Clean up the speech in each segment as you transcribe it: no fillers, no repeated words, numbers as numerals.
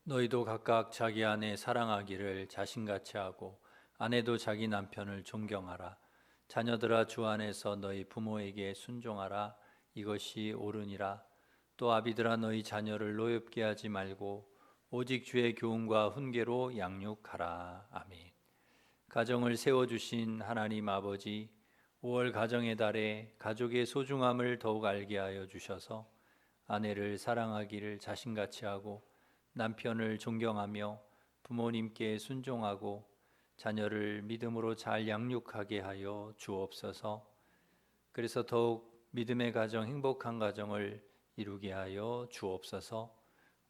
너희도 각각 자기 아내 사랑하기를 자신같이 하고 아내도 자기 남편을 존경하라. 자녀들아, 주 안에서 너희 부모에게 순종하라. 이것이 옳으니라. 또 아비들아, 너희 자녀를 노엽게 하지 말고 오직 주의 교훈과 훈계로 양육하라. 아멘. 가정을 세워주신 하나님 아버지, 5월 가정의 달에 가족의 소중함을 더욱 알게 하여 주셔서 아내를 사랑하기를 자신같이 하고 남편을 존경하며 부모님께 순종하고 자녀를 믿음으로 잘 양육하게 하여 주옵소서. 그래서 더욱 믿음의 가정, 행복한 가정을 이루게 하여 주옵소서.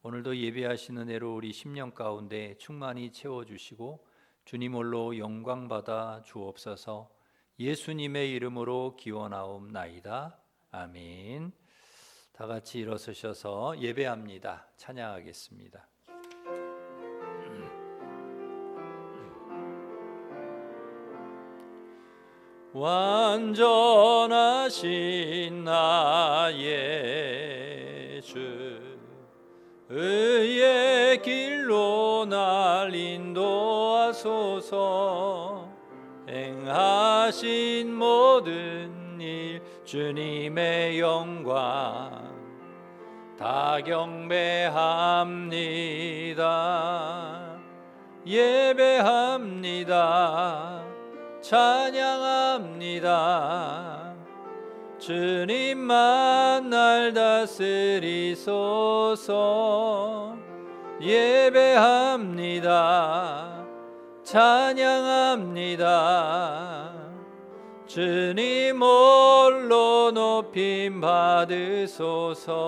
오늘도 예배하시는 애로 우리 심령 가운데 충만히 채워주시고 주님 홀로 영광받아 주옵소서. 예수님의 이름으로 기원하옵나이다. 아멘. 다 같이 일어서셔서 예배합니다. 찬양하겠습니다. 완전하신 나의 주, 의의 길로 날 인도하소서. 행하신 모든 일 주님의 영광 다 경배합니다. 예배합니다. 찬양합니다. 주님만 날 다스리소서. 예배합니다. 찬양합니다. 주님 홀로 높임 받으소서.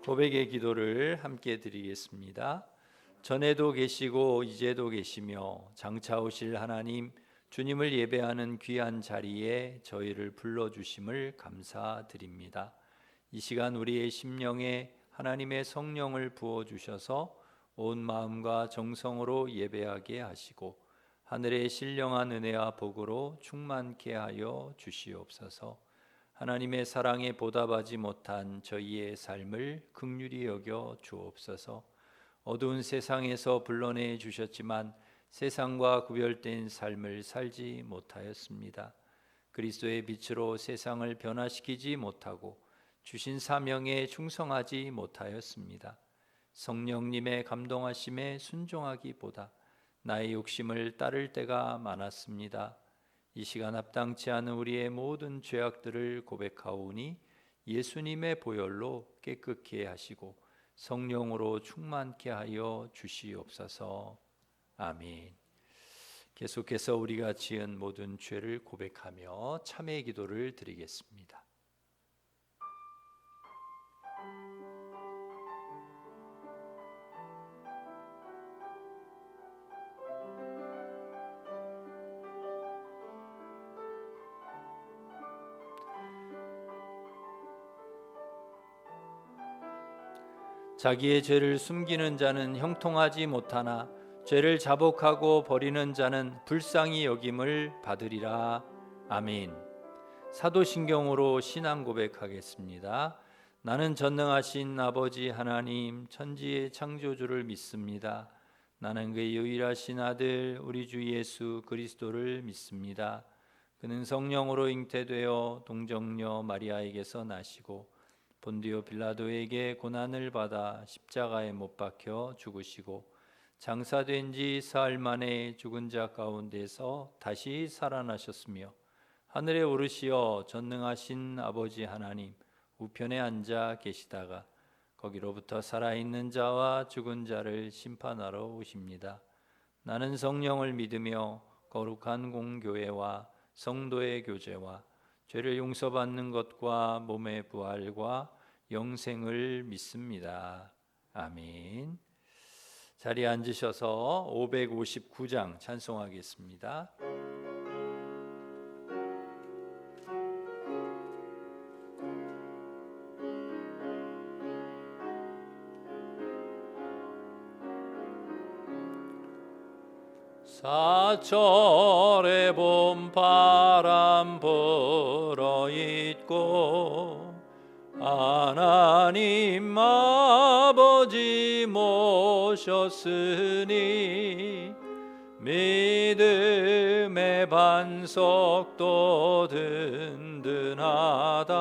고백의 기도를 함께 드리겠습니다. 전에도 계시고 이제도 계시며 장차 오실 하나님, 주님을 예배하는 귀한 자리에 저희를 불러주심을 감사드립니다. 이 시간 우리의 심령에 하나님의 성령을 부어주셔서 온 마음과 정성으로 예배하게 하시고 하늘의 신령한 은혜와 복으로 충만케 하여 주시옵소서. 하나님의 사랑에 보답하지 못한 저희의 삶을 긍휼히 여겨 주옵소서. 어두운 세상에서 불러내 주셨지만 세상과 구별된 삶을 살지 못하였습니다. 그리스도의 빛으로 세상을 변화시키지 못하고 주신 사명에 충성하지 못하였습니다. 성령님의 감동하심에 순종하기보다 나의 욕심을 따를 때가 많았습니다. 이 시간 합당치 않은 우리의 모든 죄악들을 고백하오니 예수님의 보혈로 깨끗게 하시고 성령으로 충만케 하여 주시옵소서. 아멘. 계속해서 우리가 지은 모든 죄를 고백하며 참회의 기도를 드리겠습니다. 자기의 죄를 숨기는 자는 형통하지 못하나 죄를 자복하고 버리는 자는 불쌍히 여김을 받으리라. 아멘. 사도신경으로 신앙 고백하겠습니다. 나는 전능하신 아버지 하나님, 천지의 창조주를 믿습니다. 나는 그의 유일하신 아들 우리 주 예수 그리스도를 믿습니다. 그는 성령으로 잉태되어 동정녀 마리아에게서 나시고 본디오 빌라도에게 고난을 받아 십자가에 못 박혀 죽으시고 장사된 지 사흘 만에 죽은 자 가운데서 다시 살아나셨으며 하늘에 오르시어 전능하신 아버지 하나님 우편에 앉아 계시다가 거기로부터 살아있는 자와 죽은 자를 심판하러 오십니다. 나는 성령을 믿으며 거룩한 공교회와 성도의 교제와 죄를 용서받는 것과 몸의 부활과 영생을 믿습니다. 아멘. 자리에 앉으셔서 559장 찬송하겠습니다. 사철의 봄바람 불어있고 하나님 주님 오셨으니 믿음의 반석도 든든하다.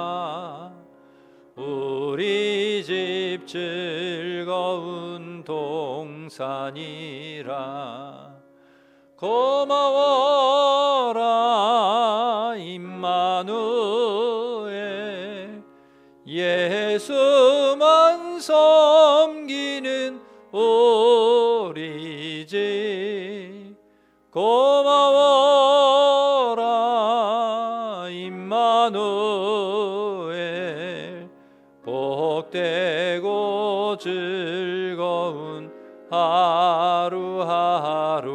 우리 집 즐거운 동산이라. 고마워라 임마누엘, 예수만 섬기는 우리 집. 고마워라 임마누엘, 복되고 즐거운 하루하루.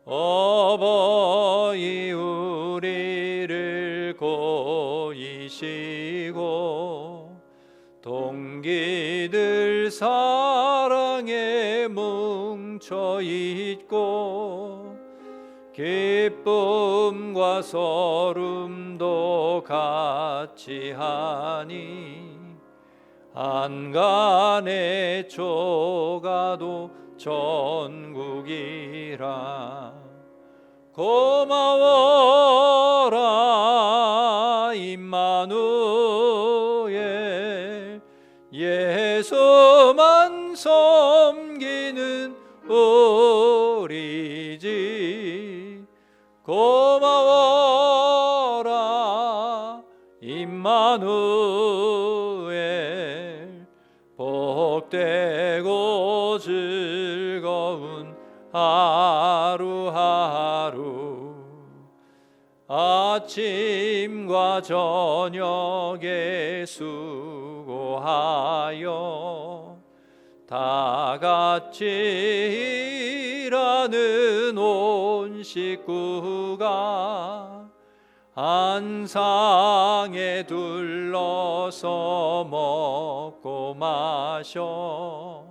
어버이 우리를 고이시고 동기들 사랑에 뭉쳐있고 기쁨과 서름도 같이 하니 안간의 조가도 전국이라. 고마워라 임마누엘, 예수만 섬기는 우리 집. 고마워라 임마누엘, 복되고 즐거운 하루하루. 아침과 저녁에 수고하여 다 같이 일하는 온 식구가 한 상에 둘러서 먹고 마셔.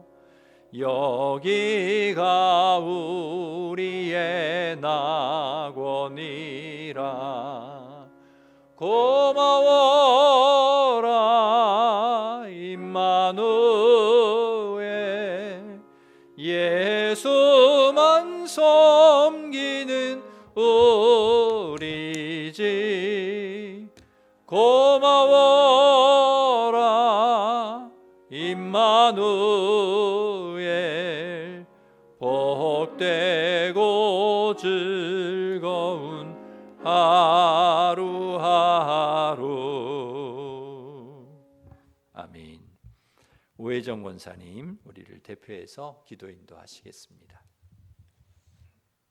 여기가 우리의 낙원이라. 고마워라 임마누엘, 예수만 섬기는 우리 집. 고마워라 임마누엘, 복되고 즐거운 하루하루. 아멘. 우혜정 권사님, 우리를 대표해서 기도 인도하시겠습니다.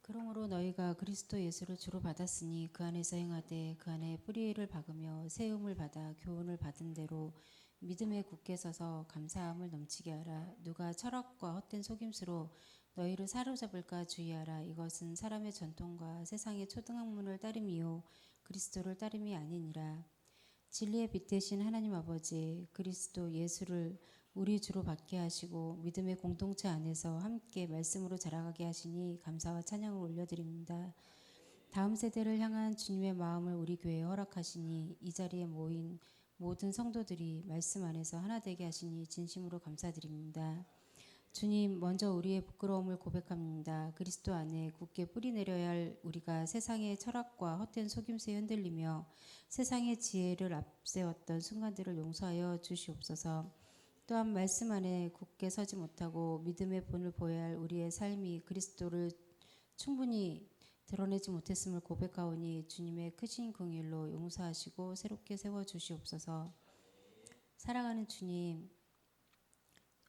그러므로 너희가 그리스도 예수를 주로 받았으니 그 안에서 행하되 그 안에 뿌리를 박으며 세움을 받아 교훈을 받은 대로 믿음에 굳게 서서 감사함을 넘치게 하라. 누가 철학과 헛된 속임수로 너희를 사로잡을까 주의하라. 이것은 사람의 전통과 세상의 초등학문을 따름이요 그리스도를 따름이 아니니라. 진리의 빛 되신 하나님 아버지, 그리스도 예수를 우리 주로 받게 하시고 믿음의 공동체 안에서 함께 말씀으로 자라가게 하시니 감사와 찬양을 올려드립니다. 다음 세대를 향한 주님의 마음을 우리 교회에 허락하시니 이 자리에 모인 모든 성도들이 말씀 안에서 하나 되게 하시니 진심으로 감사드립니다. 주님, 먼저 우리의 부끄러움을 고백합니다. 그리스도 안에 굳게 뿌리 내려야 할 우리가 세상의 철학과 헛된 속임수에 흔들리며 세상의 지혜를 앞세웠던 순간들을 용서하여 주시옵소서. 또한 말씀 안에 굳게 서지 못하고 믿음의 본을 보여야 할 우리의 삶이 그리스도를 충분히 드러내지 못했음을 고백하오니 주님의 크신 긍휼로 용서하시고 새롭게 세워주시옵소서. 사랑하는 주님,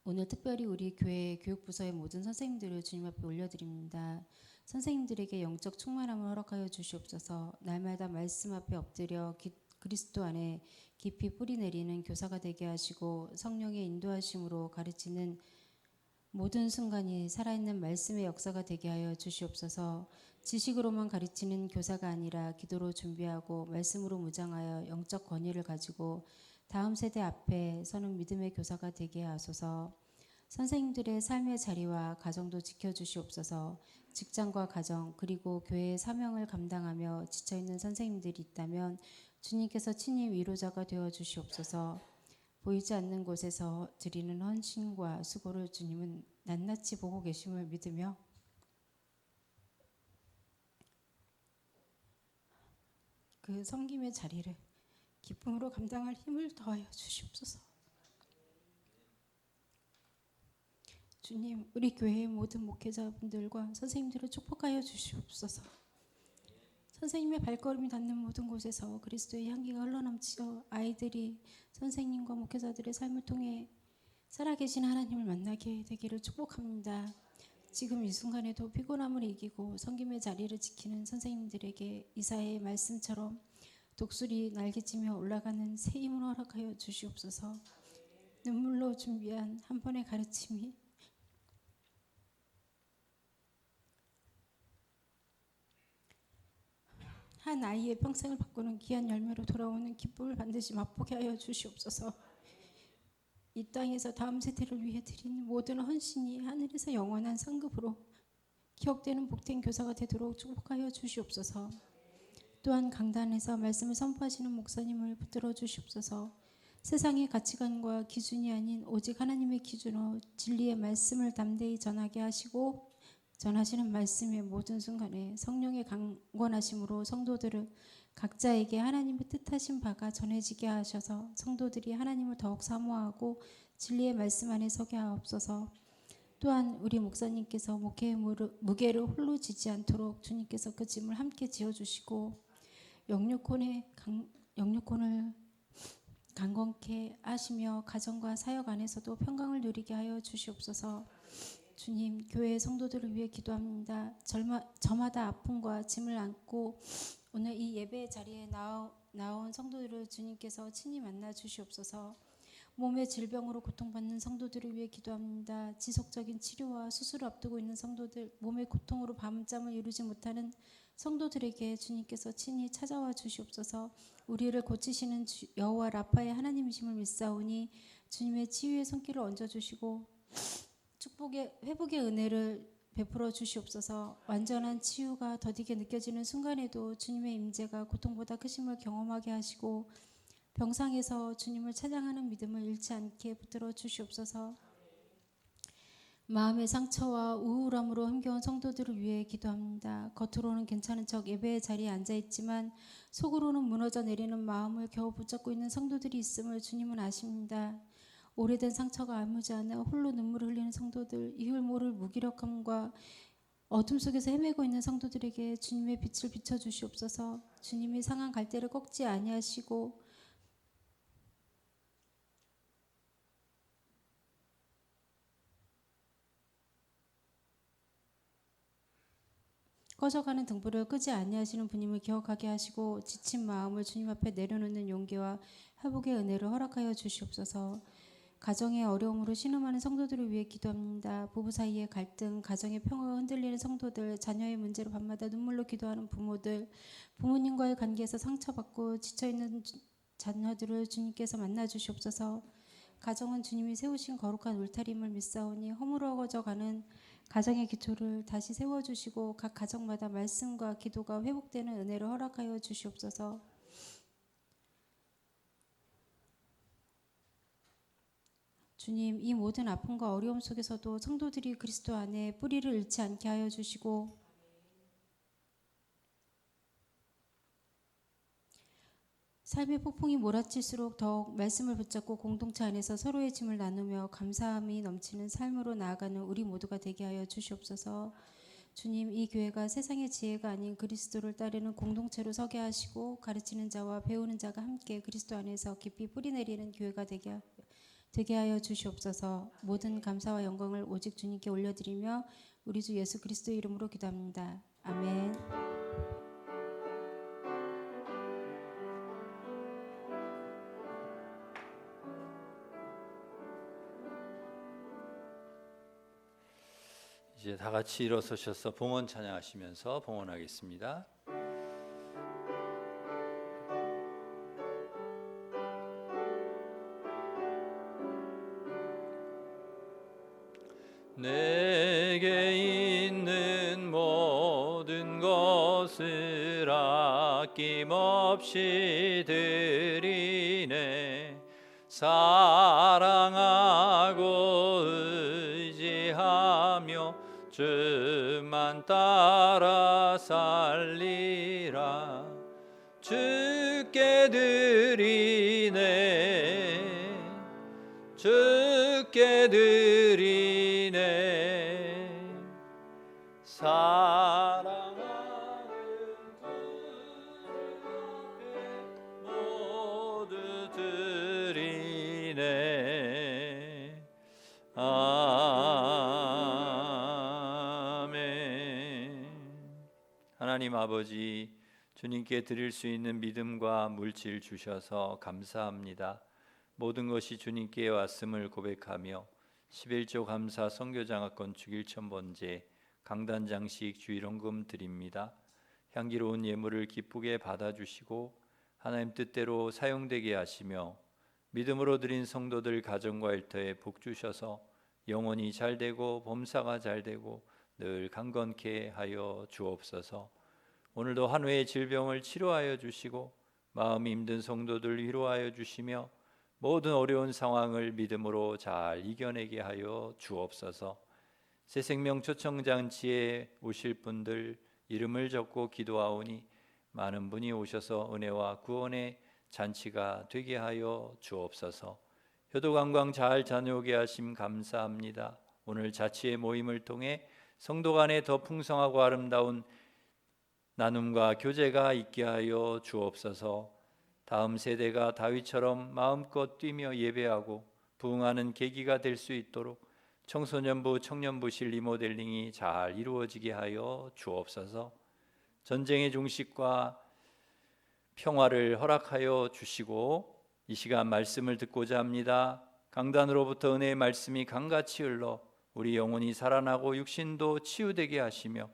오늘 특별히 우리 교회 교육부서의 모든 선생님들을 주님 앞에 올려드립니다. 선생님들에게 영적 충만함을 허락하여 주시옵소서. 날마다 말씀 앞에 엎드려 그리스도 안에 깊이 뿌리 내리는 교사가 되게 하시고 성령의 인도하심으로 가르치는 모든 순간이 살아있는 말씀의 역사가 되게 하여 주시옵소서. 지식으로만 가르치는 교사가 아니라 기도로 준비하고 말씀으로 무장하여 영적 권위를 가지고 다음 세대 앞에 서는 믿음의 교사가 되게 하소서. 선생님들의 삶의 자리와 가정도 지켜주시옵소서. 직장과 가정 그리고 교회의 사명을 감당하며 지쳐있는 선생님들이 있다면 주님께서 친히 위로자가 되어 주시옵소서. 보이지 않는 곳에서 드리는 헌신과 수고를 주님은 낱낱이 보고 계심을 믿으며 그 섬김의 자리를 기쁨으로 감당할 힘을 더하여 주시옵소서. 주님, 우리 교회의 모든 목회자분들과 선생님들을 축복하여 주시옵소서. 선생님의 발걸음이 닿는 모든 곳에서 그리스도의 향기가 흘러넘치어 아이들이 선생님과 목회자들의 삶을 통해 살아계신 하나님을 만나게 되기를 축복합니다. 지금 이 순간에도 피곤함을 이기고 섬김의 자리를 지키는 선생님들에게 이사야의 말씀처럼 독수리 날개치며 올라가는 새 힘을 허락하여 주시옵소서. 눈물로 준비한 한 번의 가르침이 한 아이의 평생을 바꾸는 귀한 열매로 돌아오는 기쁨을 반드시 맛보게 하여 주시옵소서. 이 땅에서 다음 세대를 위해 드린 모든 헌신이 하늘에서 영원한 상급으로 기억되는 복된 교사가 되도록 축복하여 주시옵소서. 또한 강단에서 말씀을 선포하시는 목사님을 붙들어 주시옵소서. 세상의 가치관과 기준이 아닌 오직 하나님의 기준으로 진리의 말씀을 담대히 전하게 하시고 전하시는 말씀의 모든 순간에 성령의 강권하심으로 성도들을 각자에게 하나님의 뜻하신 바가 전해지게 하셔서 성도들이 하나님을 더욱 사모하고 진리의 말씀 안에 서게 하옵소서. 또한 우리 목사님께서 목회의 무게를 홀로 지지 않도록 주님께서 그 짐을 함께 지어주시고 영육혼을 강건케 하시며 가정과 사역 안에서도 평강을 누리게 하여 주시옵소서. 주님, 교회의 성도들을 위해 기도합니다. 저마다 아픔과 짐을 안고 오늘 이 예배 자리에 나온 성도들을 주님께서 친히 만나 주시옵소서. 몸의 질병으로 고통받는 성도들을 위해 기도합니다. 지속적인 치료와 수술을 앞두고 있는 성도들, 몸의 고통으로 밤잠을 이루지 못하는 성도들에게 주님께서 친히 찾아와 주시옵소서. 우리를 고치시는 여호와 라파의 하나님이심을 믿사오니 주님의 치유의 손길을 얹어주시고 축복의 회복의 은혜를 베풀어 주시옵소서. 완전한 치유가 더디게 느껴지는 순간에도 주님의 임재가 고통보다 크심을 경험하게 하시고 병상에서 주님을 찬양하는 믿음을 잃지 않게 붙들어 주시옵소서. 마음의 상처와 우울함으로 힘겨운 성도들을 위해 기도합니다. 겉으로는 괜찮은 척 예배의 자리에 앉아있지만 속으로는 무너져 내리는 마음을 겨우 붙잡고 있는 성도들이 있음을 주님은 아십니다. 오래된 상처가 아물지 않아 홀로 눈물을 흘리는 성도들, 이유 모를 무기력함과 어둠 속에서 헤매고 있는 성도들에게 주님의 빛을 비춰주시옵소서. 주님이 상한 갈대를 꺾지 아니하시고 꺼져가는 등불을 끄지 아니하시는 분임을 기억하게 하시고 지친 마음을 주님 앞에 내려놓는 용기와 회복의 은혜를 허락하여 주시옵소서. 가정의 어려움으로 신음하는 성도들을 위해 기도합니다. 부부 사이의 갈등, 가정의 평화가 흔들리는 성도들, 자녀의 문제로 밤마다 눈물로 기도하는 부모들, 부모님과의 관계에서 상처받고 지쳐있는 자녀들을 주님께서 만나 주시옵소서. 가정은 주님이 세우신 거룩한 울타림을 믿사오니 허물어져가는 가정의 기초를 다시 세워주시고 각 가정마다 말씀과 기도가 회복되는 은혜를 허락하여 주시옵소서. 주님, 이 모든 아픔과 어려움 속에서도 성도들이 그리스도 안에 뿌리를 잃지 않게 하여 주시고 삶의 폭풍이 몰아칠수록 더욱 말씀을 붙잡고 공동체 안에서 서로의 짐을 나누며 감사함이 넘치는 삶으로 나아가는 우리 모두가 되게 하여 주시옵소서. 주님, 이 교회가 세상의 지혜가 아닌 그리스도를 따르는 공동체로 서게 하시고 가르치는 자와 배우는 자가 함께 그리스도 안에서 깊이 뿌리내리는 교회가 되게 하여 주시옵소서. 모든 감사와 영광을 오직 주님께 올려드리며 우리 주 예수 그리스도의 이름으로 기도합니다. 아멘. 이제 다 같이 일어서셔서 봉헌 찬양하시면서 봉헌하겠습니다. 내게 있는 모든 것을 아낌없이 드리네. 사랑하고 의지하며 주만 따라 살리라. 주께 드리네, 주께 드리네. 사랑하는 주님 앞에 모두 드리네. 아멘. 하나님 아버지, 주님께 드릴 수 있는 믿음과 물질 주셔서 감사합니다. 모든 것이 주님께 왔음을 고백하며 11조 감사 선교장학권 주일천번제 강단장식 주일헌금 드립니다. 향기로운 예물을 기쁘게 받아주시고 하나님 뜻대로 사용되게 하시며 믿음으로 드린 성도들 가정과 일터에 복 주셔서 영혼이 잘되고 범사가 잘되고 늘 강건케 하여 주옵소서. 오늘도 한 회의 질병을 치료하여 주시고 마음이 힘든 성도들 위로하여 주시며 모든 어려운 상황을 믿음으로 잘 이겨내게 하여 주옵소서. 새생명 초청잔치에 오실 분들 이름을 적고 기도하오니 많은 분이 오셔서 은혜와 구원의 잔치가 되게 하여 주옵소서. 효도관광 잘 다녀오게 하심 감사합니다. 오늘 자치의 모임을 통해 성도 간에 더 풍성하고 아름다운 나눔과 교제가 있게 하여 주옵소서. 다음 세대가 다윗처럼 마음껏 뛰며 예배하고 부흥하는 계기가 될 수 있도록 청소년부, 청년부실 리모델링이 잘 이루어지게 하여 주옵소서. 전쟁의 종식과 평화를 허락하여 주시고 이 시간 말씀을 듣고자 합니다. 강단으로부터 은혜의 말씀이 강같이 흘러 우리 영혼이 살아나고 육신도 치유되게 하시며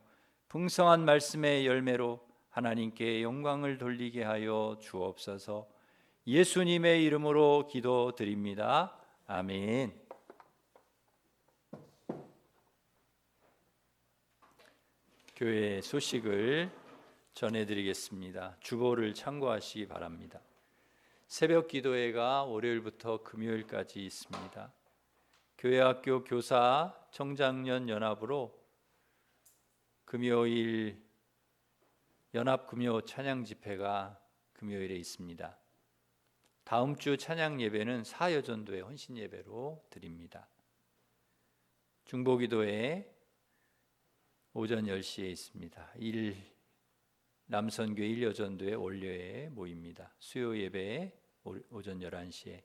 풍성한 말씀의 열매로 하나님께 영광을 돌리게 하여 주옵소서. 예수님의 이름으로 기도드립니다. 아멘. 교회 소식을 전해드리겠습니다. 주보를 참고하시기 바랍니다. 새벽 기도회가 월요일부터 금요일까지 있습니다. 교회학교 교사 청장년 연합으로 금요일 연합 금요 찬양 집회가 금요일에 있습니다. 다음 주 찬양 예배는 사여전도의 헌신 예배로 드립니다. 중보기도회 오전 10시에 있습니다. 남선교 1여전도회 원료에 모입니다. 수요 예배 오전 11시에,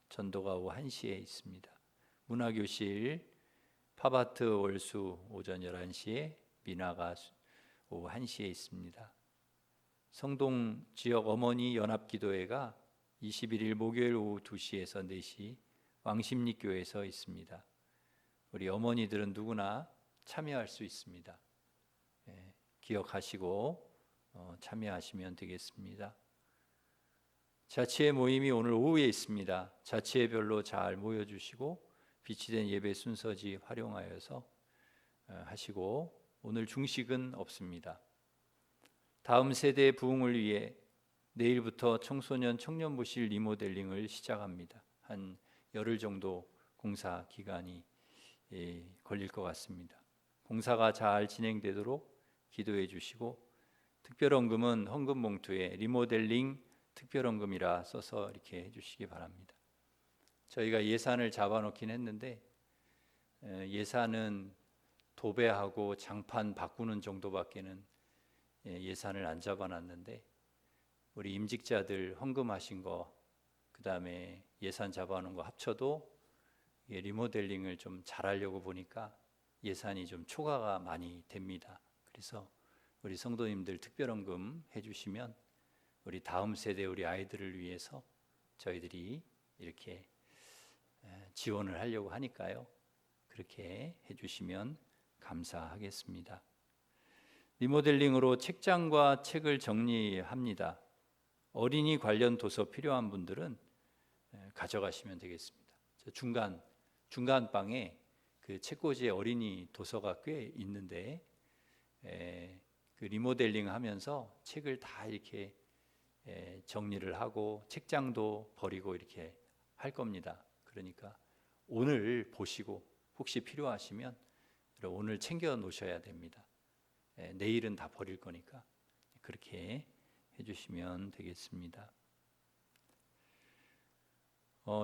전도가 오후 1시에 있습니다. 문화교실 팝아트 월수 오전 11시에, 미나가 오후 1시에 있습니다. 성동 지역 어머니 연합기도회가 21일 목요일 오후 2시에서 4시 왕십리교회에서 있습니다. 우리 어머니들은 누구나 참여할 수 있습니다. 기억하시고 참여하시면 되겠습니다. 자치의 모임이 오늘 오후에 있습니다. 자치회별로 잘 모여주시고 비치된 예배 순서지 활용하여서 하시고 오늘 중식은 없습니다. 다음 세대의 부흥을 위해 내일부터 청소년 청년부실 리모델링을 시작합니다. 한 열흘 정도 공사 기간이 걸릴 것 같습니다. 공사가 잘 진행되도록 기도해 주시고 특별헌금은 헌금 봉투에 리모델링 특별헌금이라 써서 이렇게 해주시기 바랍니다. 저희가 예산을 잡아놓긴 했는데 예산은 도배하고 장판 바꾸는 정도밖에는 예산을 안 잡아놨는데 우리 임직자들 헌금하신 거 그다음에 예산 잡아놓은 거 합쳐도 리모델링을 좀 잘하려고 보니까 예산이 좀 초과가 많이 됩니다. 그래서 우리 성도님들 특별헌금 해주시면 우리 다음 세대 우리 아이들을 위해서 저희들이 이렇게 지원을 하려고 하니까요. 그렇게 해주시면 감사하겠습니다. 리모델링으로 책장과 책을 정리합니다. 어린이 관련 도서 필요한 분들은 가져가시면 되겠습니다. 중간 방에 그 책꽂이에 어린이 도서가 꽤 있는데 그 리모델링 하면서 책을 다 이렇게 정리를 하고 책장도 버리고 이렇게 할 겁니다. 그러니까 오늘 보시고 혹시 필요하시면 오늘 챙겨 놓으셔야 됩니다. 내일은 다 버릴 거니까 그렇게 해주시면 되겠습니다.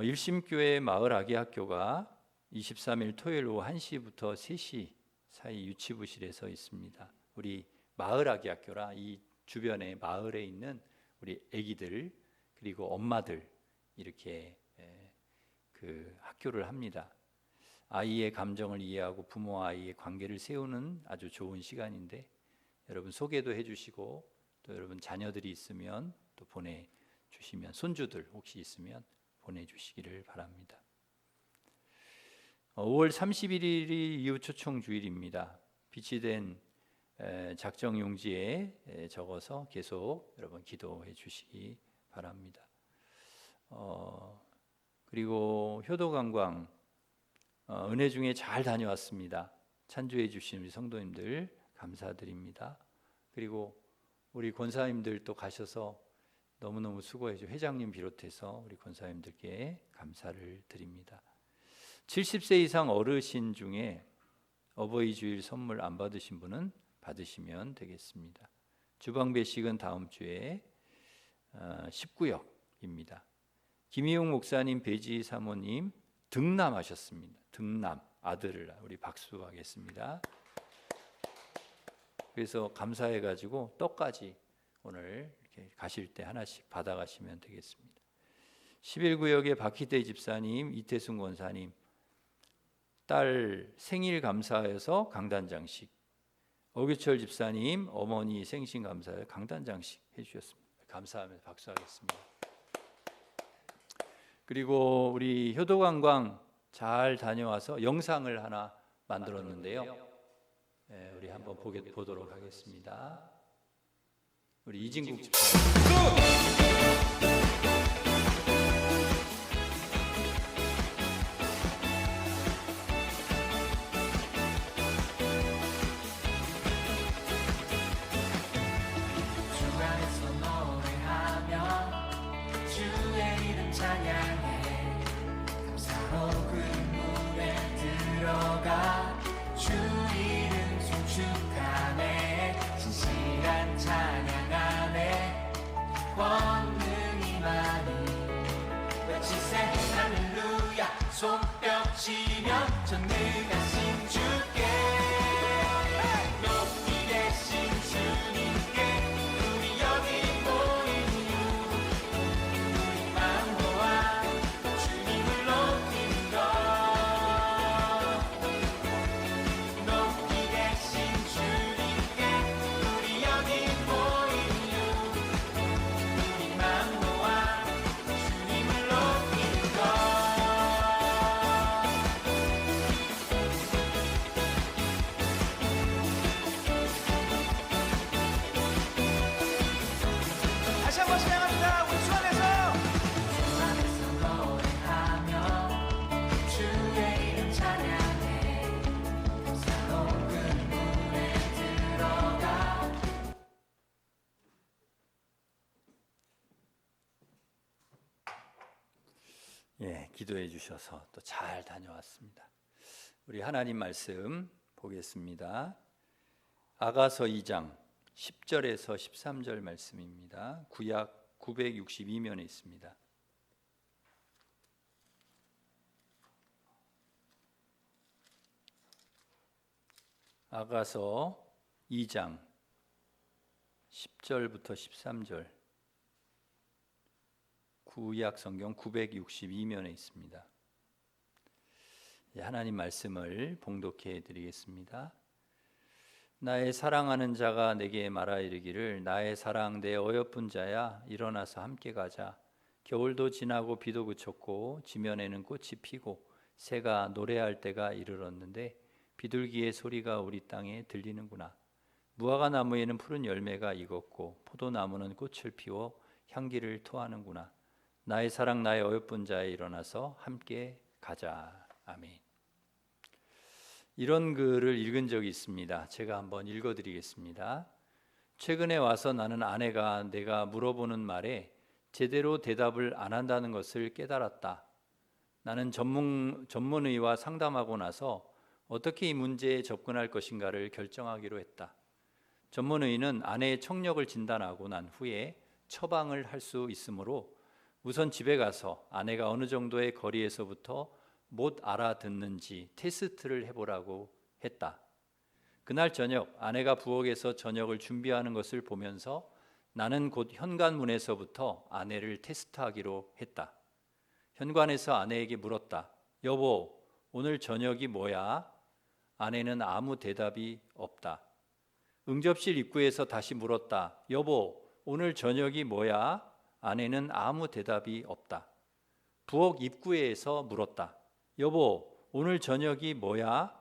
일심교회 마을 아기학교가 23일 토요일 오후 1시부터 3시 사이 유치부실에서 있습니다. 우리 마을 아기학교라 이 주변에 마을에 있는 우리 아기들 그리고 엄마들 이렇게 그 학교를 합니다. 아이의 감정을 이해하고 부모와 아이의 관계를 세우는 아주 좋은 시간인데 여러분 소개도 해주시고 또 여러분 자녀들이 있으면 또 보내주시면 손주들 혹시 있으면 보내주시기를 바랍니다. 5월 31일이 이웃초청 주일입니다. 비치된 작정용지에 적어서 계속 여러분 기도해 주시기 바랍니다. 그리고 효도관광 은혜 중에 잘 다녀왔습니다. 찬주해 주신 우리 성도님들 감사드립니다. 그리고 우리 권사님들 또 가셔서 너무너무 수고해 주신 회장님 비롯해서 우리 권사님들께 감사를 드립니다. 70세 이상 어르신 중에 어버이 주일 선물 안 받으신 분은 받으시면 되겠습니다. 주방 배식은 다음 주에 19역입니다. 김희용 목사님, 배지 사모님 등남하셨습니다. 등남 아들을 우리 박수하겠습니다. 그래서 감사해가지고 떡까지 오늘 이렇게 가실 때 하나씩 받아가시면 되겠습니다. 11구역의 박희대 집사님, 이태순 권사님 딸 생일 감사해서 강단장식, 어규철 집사님 어머니 생신 감사해 강단장식 해주셨습니다. 감사하면서 박수하겠습니다. 그리고 우리 효도관광 잘 다녀와서 영상을 하나 만들었는데요. 우리 한번 보도록 하겠습니다. 우리 이진국 집사님. 손뼉치며 전능하신 주께 높이 계신 주님께 우리 여기 모인 이유 우리 마음 모아 주님을 높이는 것 높이 계신 주님께 우리 여기 모인 이유 우리 마음 모아 주님을 높이는 것 다시 한번 진행합니다. 우리 주 안에서 노래하며 주의 이름 찬양해 감사로 그 문에 들어가. 기도해 주셔서 또 잘 다녀왔습니다. 우리 하나님 말씀 보겠습니다. 아가서 2장 10절에서 13절 말씀입니다. 구약 962면에 있습니다. 아가서 2장 10절부터 13절 구약 성경 962면에 있습니다. 하나님 말씀을 봉독해 드리겠습니다. 나의 사랑하는 자가 내게 말하 이르기를 나의 사랑 내 어여쁜 자야 일어나서 함께 가자. 겨울도 지나고 비도 그쳤고 지면에는 꽃이 피고 새가 노래할 때가 이르렀는데 비둘기의 소리가 우리 땅에 들리는구나. 무화과 나무에는 푸른 열매가 익었고 포도나무는 꽃을 피워 향기를 토하는구나. 나의 사랑 나의 어여쁜 자야 일어나서 함께 가자. 아멘. 이런 글을 읽은 적이 있습니다. 제가 한번 읽어드리겠습니다. 최근에 와서 나는 아내가 내가 물어보는 말에 제대로 대답을 안 한다는 것을 깨달았다. 나는 전문의와 상담하고 나서 어떻게 이 문제에 접근할 것인가를 결정하기로 했다. 전문의는 아내의 청력을 진단하고 난 후에 처방을 할 수 있으므로 우선 집에 가서 아내가 어느 정도의 거리에서부터 못 알아듣는지 테스트를 해보라고 했다. 그날 저녁 아내가 부엌에서 저녁을 준비하는 것을 보면서 나는 곧 현관문에서부터 아내를 테스트하기로 했다. 현관에서 아내에게 물었다. 여보, 오늘 저녁이 뭐야? 아내는 아무 대답이 없다. 응접실 입구에서 다시 물었다. 여보, 오늘 저녁이 뭐야? 아내는 아무 대답이 없다. 부엌 입구에서 물었다. 여보, 오늘 저녁이 뭐야?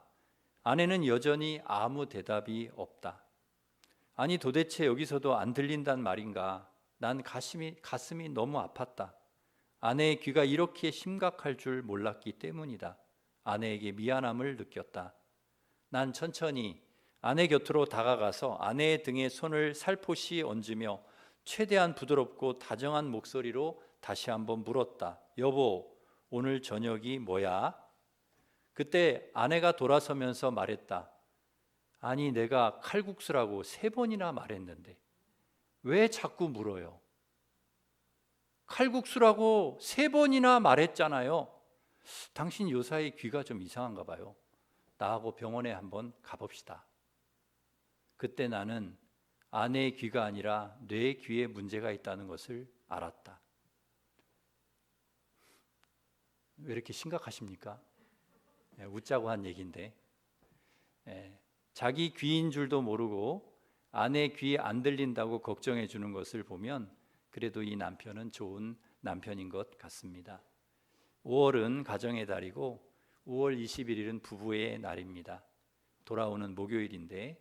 아내는 여전히 아무 대답이 없다. 아니 도대체 여기서도 안 들린단 말인가? 난 가슴이 너무 아팠다. 아내의 귀가 이렇게 심각할 줄 몰랐기 때문이다. 아내에게 미안함을 느꼈다. 난 천천히 아내 곁으로 다가가서 아내의 등에 손을 살포시 얹으며 최대한 부드럽고 다정한 목소리로 다시 한번 물었다. 여보, 오늘 저녁이 뭐야? 그때 아내가 돌아서면서 말했다. 아니 내가 칼국수라고 3번이나 말했는데 왜 자꾸 물어요? 칼국수라고 3번이나 말했잖아요. 당신 요사이 귀가 좀 이상한가 봐요. 나하고 병원에 한번 가봅시다. 그때 나는 아내의 귀가 아니라 뇌 귀에 문제가 있다는 것을 알았다. 왜 이렇게 심각하십니까? 웃자고 한 얘기인데 자기 귀인 줄도 모르고 아내 귀에 안 들린다고 걱정해 주는 것을 보면 그래도 이 남편은 좋은 남편인 것 같습니다. 5월은 가정의 달이고 5월 21일은 부부의 날입니다. 돌아오는 목요일인데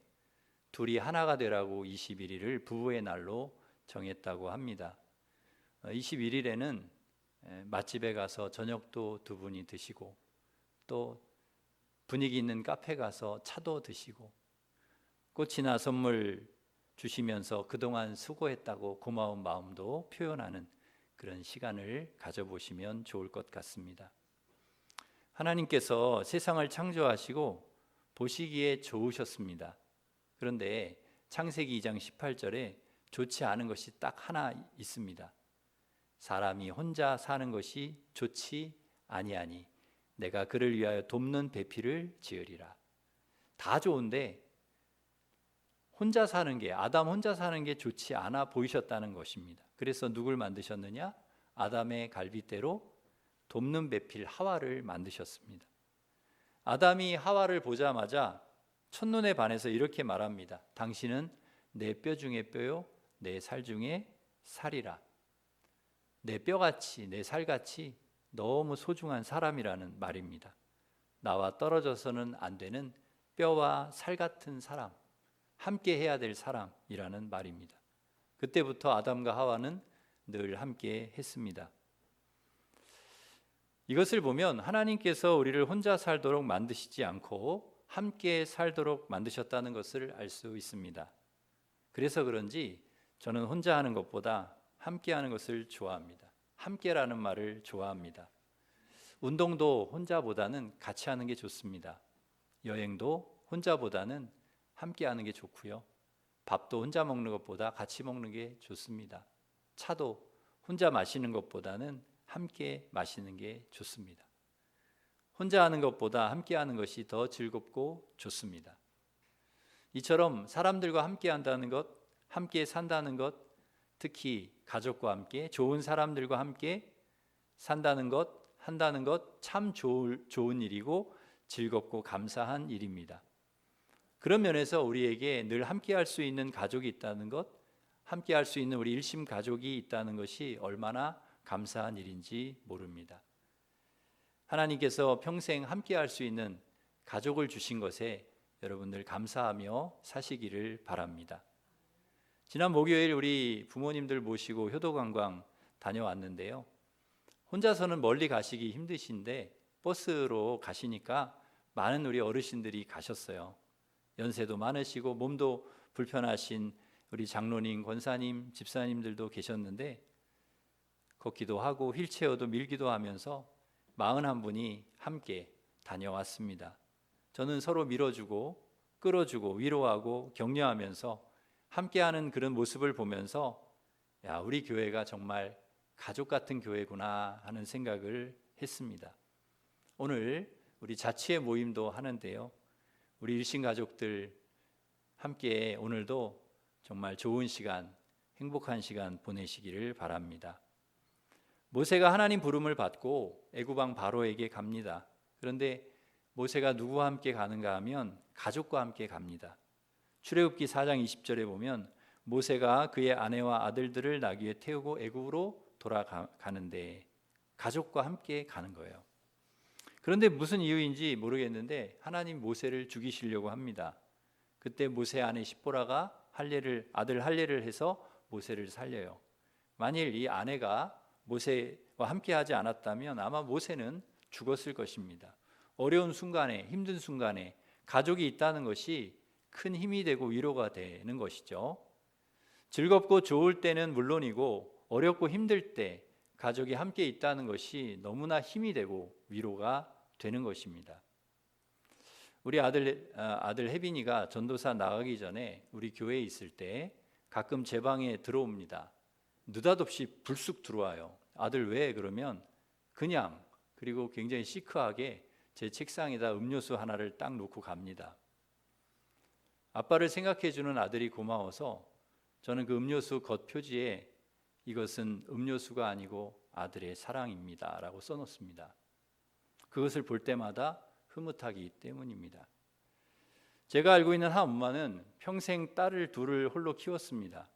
둘이 하나가 되라고 21일을 부부의 날로 정했다고 합니다. 21일에는 맛집에 가서 저녁도 두 분이 드시고 또 분위기 있는 카페 가서 차도 드시고 꽃이나 선물 주시면서 그동안 수고했다고 고마운 마음도 표현하는 그런 시간을 가져보시면 좋을 것 같습니다. 하나님께서 세상을 창조하시고 보시기에 좋으셨습니다. 그런데 창세기 2장 18절에 좋지 않은 것이 딱 하나 있습니다. 사람이 혼자 사는 것이 좋지 아니하니 내가 그를 위하여 돕는 배필을 지으리라. 다 좋은데 혼자 사는 게 아담 혼자 사는 게 좋지 않아 보이셨다는 것입니다. 그래서 누굴 만드셨느냐? 아담의 갈빗대로 돕는 배필 하와를 만드셨습니다. 아담이 하와를 보자마자 첫눈에 반해서 이렇게 말합니다. 당신은 내 뼈 중에 뼈요 내 살 중에 살이라. 내 뼈같이 내 살같이 너무 소중한 사람이라는 말입니다. 나와 떨어져서는 안 되는 뼈와 살 같은 사람, 함께 해야 될 사람이라는 말입니다. 그때부터 아담과 하와는 늘 함께 했습니다. 이것을 보면 하나님께서 우리를 혼자 살도록 만드시지 않고 함께 살도록 만드셨다는 것을 알 수 있습니다. 그래서 그런지 저는 혼자 하는 것보다 함께 하는 것을 좋아합니다. 함께라는 말을 좋아합니다. 운동도 혼자보다는 같이 하는 게 좋습니다. 여행도 혼자보다는 함께 하는 게 좋고요. 밥도 혼자 먹는 것보다 같이 먹는 게 좋습니다. 차도 혼자 마시는 것보다는 함께 마시는 게 좋습니다. 혼자 하는 것보다 함께 하는 것이 더 즐겁고 좋습니다. 이처럼 사람들과 함께 한다는 것, 함께 산다는 것, 특히 가족과 함께 좋은 사람들과 함께 산다는 것, 한다는 것 참 좋은 일이고 즐겁고 감사한 일입니다. 그런 면에서 우리에게 늘 함께 할 수 있는 가족이 있다는 것, 함께 할 수 있는 우리 일심 가족이 있다는 것이 얼마나 감사한 일인지 모릅니다. 하나님께서 평생 함께 할 수 있는 가족을 주신 것에 여러분들 감사하며 사시기를 바랍니다. 지난 목요일 우리 부모님들 모시고 효도관광 다녀왔는데요. 혼자서는 멀리 가시기 힘드신데 버스로 가시니까 많은 우리 어르신들이 가셨어요. 연세도 많으시고 몸도 불편하신 우리 장로님, 권사님, 집사님들도 계셨는데 걷기도 하고 휠체어도 밀기도 하면서 41분이 함께 다녀왔습니다. 저는 서로 밀어주고 끌어주고 위로하고 격려하면서 함께하는 그런 모습을 보면서 야, 우리 교회가 정말 가족 같은 교회구나 하는 생각을 했습니다. 오늘 우리 자치의 모임도 하는데요. 우리 일신 가족들 함께 오늘도 정말 좋은 시간, 행복한 시간 보내시기를 바랍니다. 모세가 하나님 부름을 받고 애굽왕 바로에게 갑니다. 그런데 모세가 누구와 함께 가는가 하면 가족과 함께 갑니다. 출애굽기 4장 20절에 보면 모세가 그의 아내와 아들들을 나귀에 태우고 애굽으로 돌아가는데 가족과 함께 가는 거예요. 그런데 무슨 이유인지 모르겠는데 하나님 모세를 죽이시려고 합니다. 그때 모세 아내 십보라가 아들 할례를 해서 모세를 살려요. 만일 이 아내가 모세와 함께하지 않았다면 아마 모세는 죽었을 것입니다. 어려운 순간에, 힘든 순간에 가족이 있다는 것이 큰 힘이 되고 위로가 되는 것이죠. 즐겁고 좋을 때는 물론이고 어렵고 힘들 때 가족이 함께 있다는 것이 너무나 힘이 되고 위로가 되는 것입니다. 우리 아들 혜빈이가 전도사 나가기 전에 우리 교회에 있을 때 가끔 제 방에 들어옵니다. 느닷없이 불쑥 들어와요. 아들 왜? 그러면 그냥, 그리고 굉장히 시크하게 제 책상에다 음료수 하나를 딱 놓고 갑니다. 아빠를 생각해 주는 아들이 고마워서 저는 그 음료수 겉표지에 이것은 음료수가 아니고 아들의 사랑입니다 라고 써놓습니다. 그것을 볼 때마다 흐뭇하기 때문입니다. 제가 알고 있는 한 엄마는 평생 딸을 둘을 홀로 키웠습니다.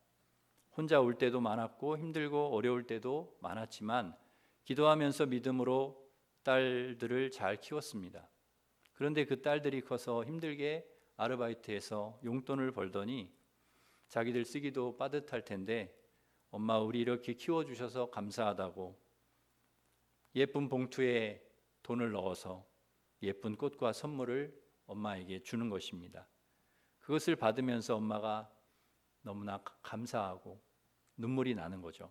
혼자 울 때도 많았고 힘들고 어려울 때도 많았지만 기도하면서 믿음으로 딸들을 잘 키웠습니다. 그런데 그 딸들이 커서 힘들게 아르바이트해서 용돈을 벌더니 자기들 쓰기도 빠듯할 텐데 엄마 우리 이렇게 키워주셔서 감사하다고 예쁜 봉투에 돈을 넣어서 예쁜 꽃과 선물을 엄마에게 주는 것입니다. 그것을 받으면서 엄마가 너무나 감사하고 눈물이 나는 거죠.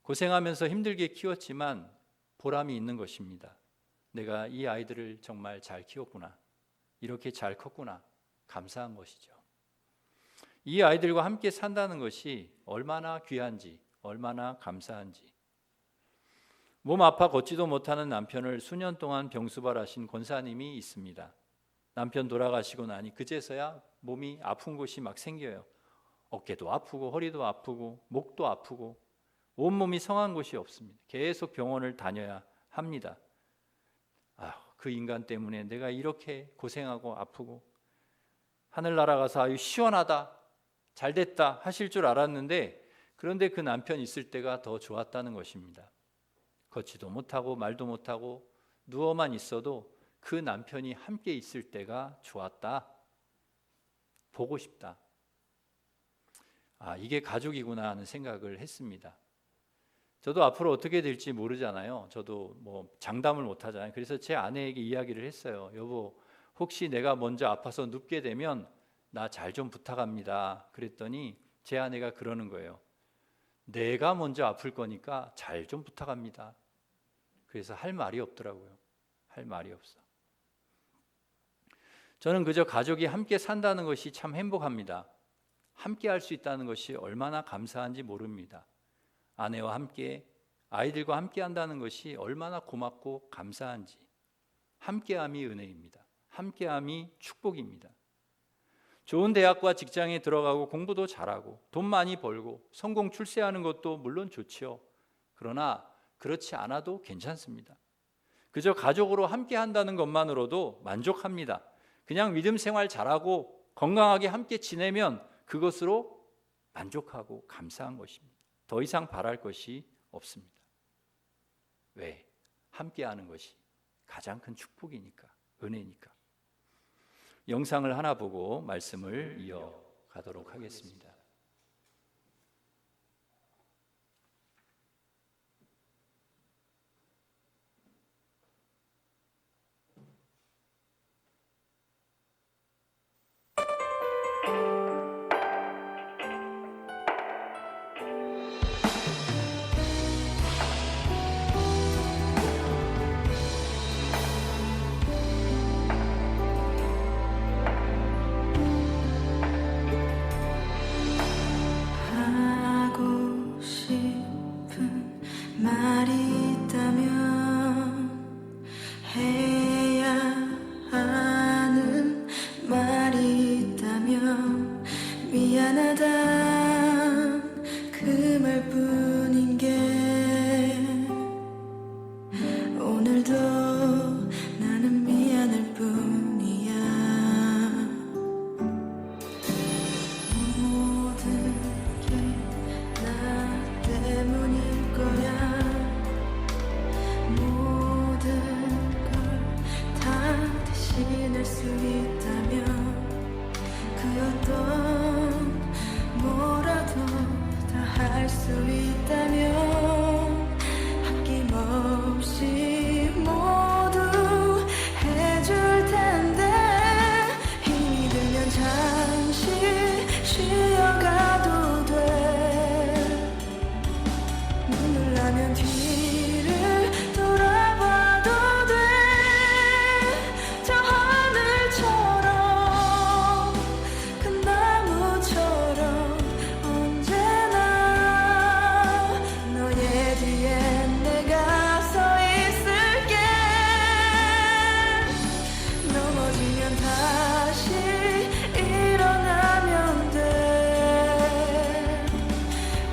고생하면서 힘들게 키웠지만 보람이 있는 것입니다. 내가 이 아이들을 정말 잘 키웠구나. 이렇게 잘 컸구나. 감사한 것이죠. 이 아이들과 함께 산다는 것이 얼마나 귀한지, 얼마나 감사한지. 몸 아파 걷지도 못하는 남편을 수년 동안 병수발하신 권사님이 있습니다. 남편 돌아가시고 나니 그제서야 몸이 아픈 곳이 막 생겨요. 어깨도 아프고 허리도 아프고 목도 아프고 온몸이 성한 곳이 없습니다. 계속 병원을 다녀야 합니다. 그 인간 때문에 내가 이렇게 고생하고 아프고 하늘나라 가서 아유 시원하다 잘됐다 하실 줄 알았는데 그런데 그 남편 있을 때가 더 좋았다는 것입니다. 걷지도 못하고 말도 못하고 누워만 있어도 그 남편이 함께 있을 때가 좋았다. 보고 싶다. 이게 가족이구나 하는 생각을 했습니다. 저도 앞으로 어떻게 될지 모르잖아요. 저도 뭐 장담을 못 하잖아요. 그래서 제 아내에게 이야기를 했어요. 여보, 혹시 내가 먼저 아파서 눕게 되면 나 잘 좀 부탁합니다. 그랬더니 제 아내가 그러는 거예요. 내가 먼저 아플 거니까 잘 좀 부탁합니다. 그래서 할 말이 없더라고요. 할 말이 없어. 저는 그저 가족이 함께 산다는 것이 참 행복합니다. 함께 할 수 있다는 것이 얼마나 감사한지 모릅니다. 아내와 함께, 아이들과 함께 한다는 것이 얼마나 고맙고 감사한지. 함께함이 은혜입니다. 함께함이 축복입니다. 좋은 대학과 직장에 들어가고 공부도 잘하고 돈 많이 벌고 성공 출세하는 것도 물론 좋지요. 그러나 그렇지 않아도 괜찮습니다. 그저 가족으로 함께 한다는 것만으로도 만족합니다. 그냥 믿음 생활 잘하고 건강하게 함께 지내면 그것으로 만족하고 감사한 것입니다. 더 이상 바랄 것이 없습니다. 왜? 함께하는 것이 가장 큰 축복이니까, 은혜니까. 영상을 하나 보고 말씀을 이어가도록 하겠습니다. 오늘도 나는 미안할 뿐이야. 모든 게 나 때문일 거야. 모든 걸 다 대신할 수 있다면 그 어떤 뭐라도 다 할 수 있다면 아낌없이 모두 해줄 텐데 힘이 들면 잠시 쉬어가도 돼. 눈을 나면 뒤를 돌아봐도 돼. 저 하늘처럼 큰 나무처럼 언제나 너의 뒤에 내가 서 있을게. 넘어지면 다시 일어나면 돼.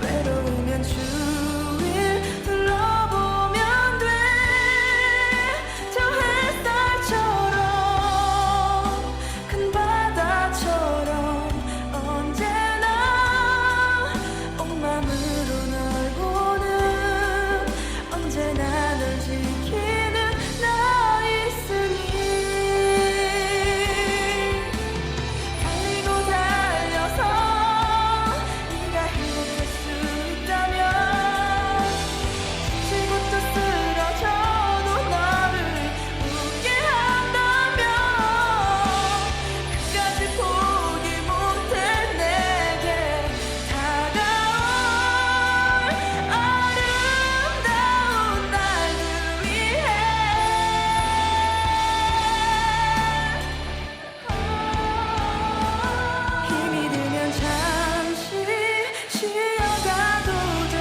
외로우면 주위를 둘러보면 돼. 저 햇살처럼 큰 바다처럼 언제나 온 맘으로 널 보는 언제나 널 지키는 나 있으니. 달리고 달려서 네가 행복할 수 있다면 지치고 또 쓰러져도 너를 웃게 한다면 끝까지 포기 못해 내게 다가올 아름다운 날들 위해. 힘이 들면 잠시 쉬어가도 돼.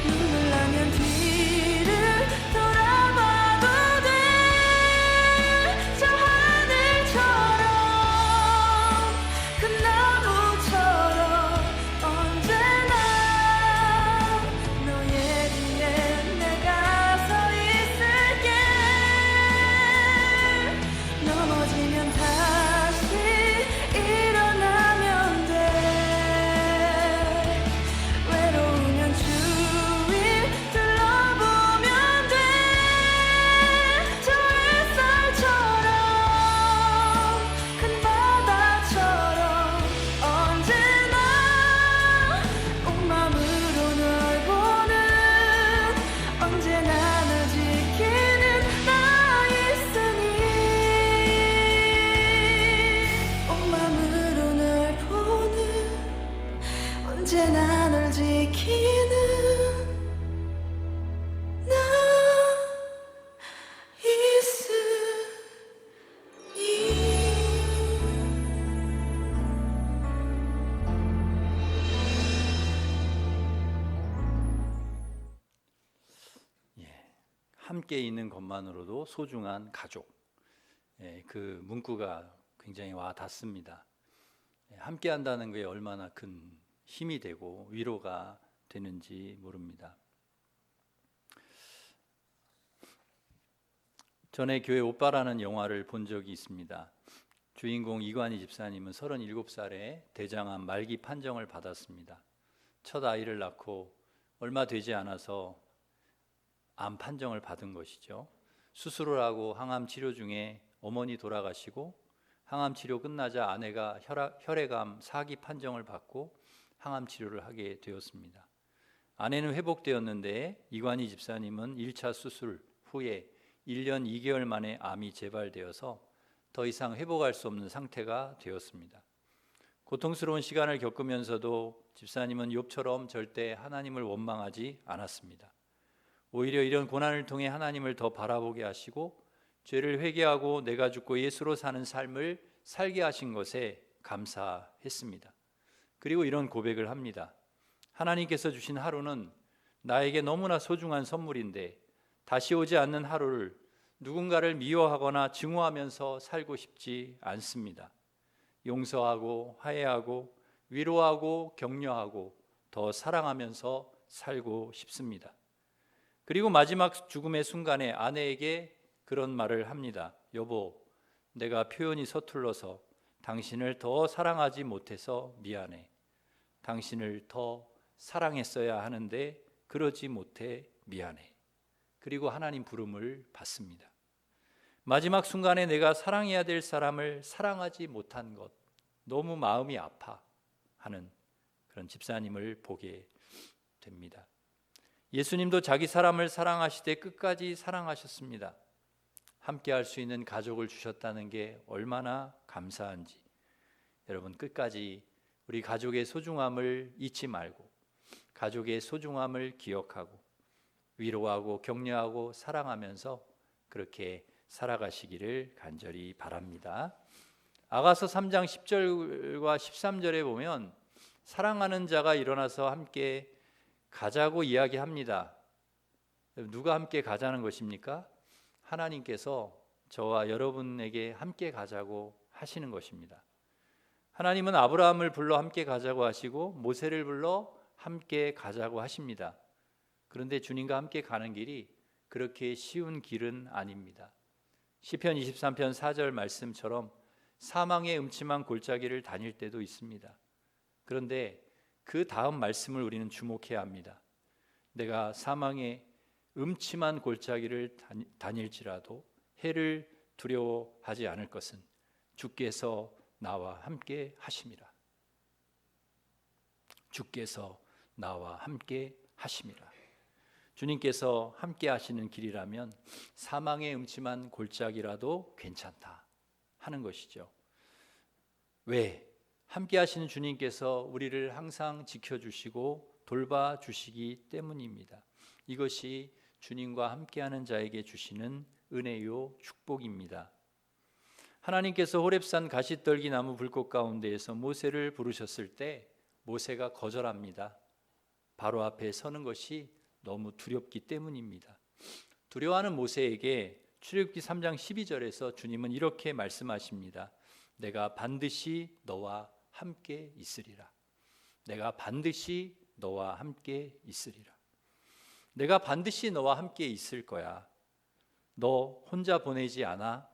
눈을 나면 뒤를 돌아봐도 돼. 저 하늘처럼 큰 나무처럼 언제나 너의 뒤에 내가 서 있을게. 넘어지면 다시 일어나면 돼. 외로우면 주위 둘러보면 돼. 저 햇살처럼 큰 바다처럼 언제나 온 맘으로 널 보는 언제나 널 지키는 나 있으니. 온 맘으로 널 보는 언제나 널 지키는 나 있으니. 함께 있는 것만으로도 소중한 가족. 그 문구가 굉장히 와 닿습니다. 함께 한다는 게 얼마나 큰 힘이 되고 위로가 되는지 모릅니다. 전에 교회 오빠라는 영화를 본 적이 있습니다. 주인공 이관희 집사님은 37살에 대장암 말기 판정을 받았습니다. 첫 아이를 낳고 얼마 되지 않아서 암 판정을 받은 것이죠. 수술을 하고 항암 치료 중에 어머니 돌아가시고 항암 치료 끝나자 아내가 혈액암 4기 판정을 받고 항암 치료를 하게 되었습니다. 아내는 회복되었는데 이관희 집사님은 1차 수술 후에 1년 2개월 만에 암이 재발되어서 더 이상 회복할 수 없는 상태가 되었습니다. 고통스러운 시간을 겪으면서도 집사님은 욥처럼 절대 하나님을 원망하지 않았습니다. 오히려 이런 고난을 통해 하나님을 더 바라보게 하시고 죄를 회개하고 내가 죽고 예수로 사는 삶을 살게 하신 것에 감사했습니다. 그리고 이런 고백을 합니다. 하나님께서 주신 하루는 나에게 너무나 소중한 선물인데 다시 오지 않는 하루를 누군가를 미워하거나 증오하면서 살고 싶지 않습니다. 용서하고 화해하고 위로하고 격려하고 더 사랑하면서 살고 싶습니다. 그리고 마지막 죽음의 순간에 아내에게 그런 말을 합니다. 여보, 내가 표현이 서툴러서 당신을 더 사랑하지 못해서 미안해. 당신을 더 사랑했어야 하는데 그러지 못해 미안해. 그리고 하나님 부름을 받습니다. 마지막 순간에 내가 사랑해야 될 사람을 사랑하지 못한 것, 너무 마음이 아파 하는 그런 집사님을 보게 됩니다. 예수님도 자기 사람을 사랑하시되 끝까지 사랑하셨습니다. 함께 할 수 있는 가족을 주셨다는 게 얼마나 감사한지 여러분 끝까지 우리 가족의 소중함을 잊지 말고 가족의 소중함을 기억하고 위로하고 격려하고 사랑하면서 그렇게 살아가시기를 간절히 바랍니다. 아가서 3장 10절과 13절에 보면 사랑하는 자가 일어나서 함께 가자고 이야기합니다. 누가 함께 가자는 것입니까? 하나님께서 저와 여러분에게 함께 가자고 하시는 것입니다. 하나님은 아브라함을 불러 함께 가자고 하시고 모세를 불러 함께 가자고 하십니다. 그런데 주님과 함께 가는 길이 그렇게 쉬운 길은 아닙니다. 시편 23편 4절 말씀처럼 사망의 음침한 골짜기를 다닐 때도 있습니다. 그런데 그 다음 말씀을 우리는 주목해야 합니다. 내가 사망의 음침한 골짜기를 다닐지라도 해를 두려워하지 않을 것은 주께서 나와 함께 하심이라. 주께서 나와 함께 하심이라. 주님께서 함께 하시는 길이라면 사망의 음침한 골짜기라도 괜찮다 하는 것이죠. 왜? 함께 하시는 주님께서 우리를 항상 지켜주시고 돌봐주시기 때문입니다. 이것이 주님과 함께하는 자에게 주시는 은혜요 축복입니다. 하나님께서 호렙산 가시떨기 나무 불꽃 가운데에서 모세를 부르셨을 때 모세가 거절합니다. 바로 앞에 서는 것이 너무 두렵기 때문입니다. 두려워하는 모세에게 출애굽기 3장 12절에서 주님은 이렇게 말씀하십니다. 내가 반드시 너와 함께 있으리라. 내가 반드시 너와 함께 있으리라. 내가 반드시 너와 함께 있을 거야. 너 혼자 보내지 않아.